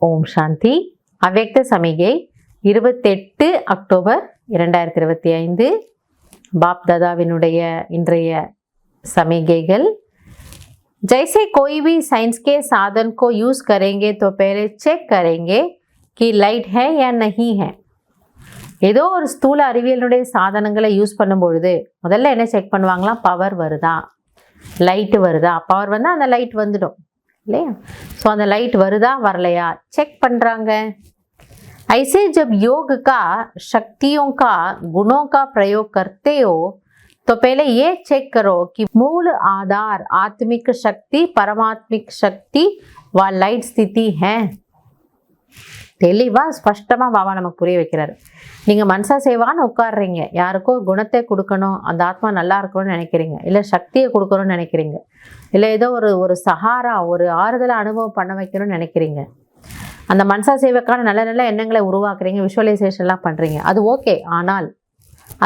ஓம் சாந்தி. அவ்யக்த சமிகை 28 October 2025 pop தாதாவினுடைய இன்றைய சமிகைகள். जैसे कोई भी साइंस के साधन को यूज करेंगे तो पहले चेक करेंगे कि लाइट है या नहीं है. ஏதோ ஒரு ஸ்தூல அறிவியலுடைய சாதனங்களை யூஸ் பண்ணும்பொழுது முதல்ல என்ன செக் பண்ணுவாங்களாம், பவர் வருதா, லைட்டு வருதா. பவர் வந்தால் அந்த லைட் வந்துடும் இல்லையா. ஸோ அந்த லைட் வருதா வரலையா செக் பண்ணுறாங்க. ऐसे जब योग का शक्तियों का गुणों का प्रयोग करते हो तो पहले ये चेक करो कि मूल आधार आत्मिक शक्ति परमात्मिक शक्ति व लाइट स्थिति है. தெளிவாக ஸ்பஷ்டமாக பாபா நமக்கு புரிய வைக்கிறாரு. நீங்கள் மனசா சேவான்னு உட்காடுறீங்க, யாருக்கோ குணத்தை கொடுக்கணும், அந்த ஆத்மா நல்லா இருக்கணும்னு நினைக்கிறீங்க, இல்லை சக்தியை கொடுக்கணும்னு நினைக்கிறீங்க, இல்லை ஏதோ ஒரு சஹாரா ஒரு ஆறுதலை அனுபவம் பண்ண வைக்கணும்னு நினைக்கிறீங்க. அந்த மனசா சேவைக்கான நல்ல நல்ல எண்ணங்களை உருவாக்குறீங்க, விஷுவலைசேஷன்லாம் பண்ணுறீங்க, அது ஓகே. ஆனால்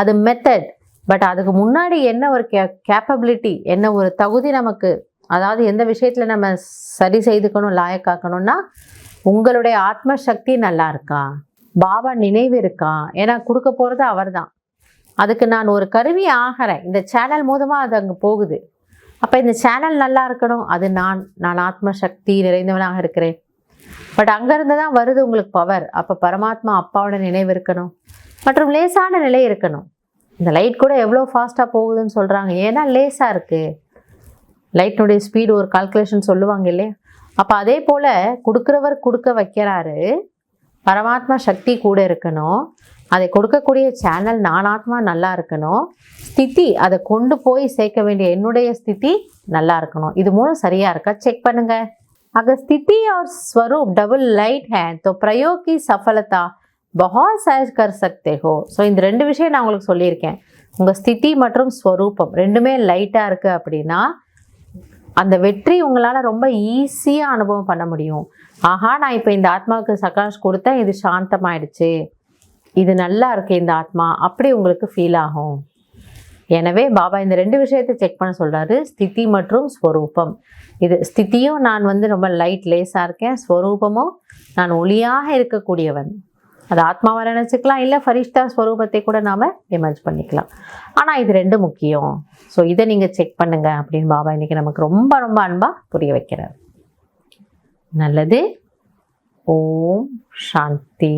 அது மெத்தட். பட் அதுக்கு முன்னாடி என்ன ஒரு கேப்பபிலிட்டி, என்ன ஒரு தகுதி நமக்கு, அதாவது எந்த விஷயத்தில் நம்ம சரி செய்துக்கணும், லாயக்காக்கணும்னா உங்களுடைய ஆத்ம சக்தி நல்லா இருக்கா, பாபா நினைவு இருக்கா. ஏன்னா கொடுக்க போகிறது அவர் தான். அதுக்கு நான் ஒரு கருவி ஆகிறேன், இந்த சேனல் மூலமாக அது அங்கே போகுது. அப்போ இந்த சேனல் நல்லா இருக்கணும், அது நான் ஆத்ம சக்தி நிறைந்தவனாக இருக்கிறேன். பட் அங்கேருந்து தான் வருது உங்களுக்கு பவர். அப்போ பரமாத்மா அப்பாவோட நினைவு இருக்கணும் மற்றும் லேசான நிலை இருக்கணும். இந்த லைட் கூட எவ்வளோ ஃபாஸ்ட்டாக போகுதுன்னு சொல்கிறாங்க, ஏன்னா லேசாக இருக்குது. லைட்டினுடைய ஸ்பீடு ஒரு கால்குலேஷன் சொல்லுவாங்க இல்லையா. அப்போ அதே போல் கொடுக்குறவர் கொடுக்க வைக்கிறாரு, பரமாத்மா சக்தி கூட இருக்கணும், அதை கொடுக்கக்கூடிய சேனல் நானாத்மா நல்லா இருக்கணும், ஸ்திதி அதை கொண்டு போய் சேர்க்க வேண்டிய என்னுடைய ஸ்திதி நல்லா இருக்கணும். இது மூணும் சரியாக இருக்கா செக் பண்ணுங்க. अगर स्थिति और स्वरूप डबल लाइट है तो प्रयोग की सफलता बहुत सहज कर सकते हो. ஸோ இந்த ரெண்டு விஷயம் நான் உங்களுக்கு சொல்லியிருக்கேன். உங்கள் ஸ்திதி மற்றும் ஸ்வரூபம் ரெண்டுமே லைட்டாக இருக்குது அப்படின்னா அந்த வெற்றி உங்களால் ரொம்ப ஈஸியாக அனுபவம் பண்ண முடியும். ஆஹா, நான் இப்போ இந்த ஆத்மாவுக்கு சகாஷ் கொடுத்தேன், இது சாந்தமாயிடுச்சு, இது நல்லா இருக்கு இந்த ஆத்மா, அப்படி உங்களுக்கு ஃபீல் ஆகும். எனவே பாபா இந்த ரெண்டு விஷயத்தை செக் பண்ண சொல்கிறாரு, ஸ்திதி மற்றும் ஸ்வரூபம். இது ஸ்திதியும் நான் ரொம்ப லைட் லேஸாக இருக்கேன், ஸ்வரூபமும் நான் ஒளியாக இருக்கக்கூடியவன். அது ஆத்மாவை நினச்சிக்கலாம், இல்லை ஃபரிஷ்தா ஸ்வரூபத்தை கூட நாம் இமேஜ் பண்ணிக்கலாம். ஆனால் இது ரெண்டு முக்கியம். ஸோ இதை நீங்கள் செக் பண்ணுங்க அப்படின்னு பாபா இன்றைக்கி நமக்கு ரொம்ப ரொம்ப அன்பாக புரிய வைக்கிறார். நல்லது. ஓம் சாந்தி.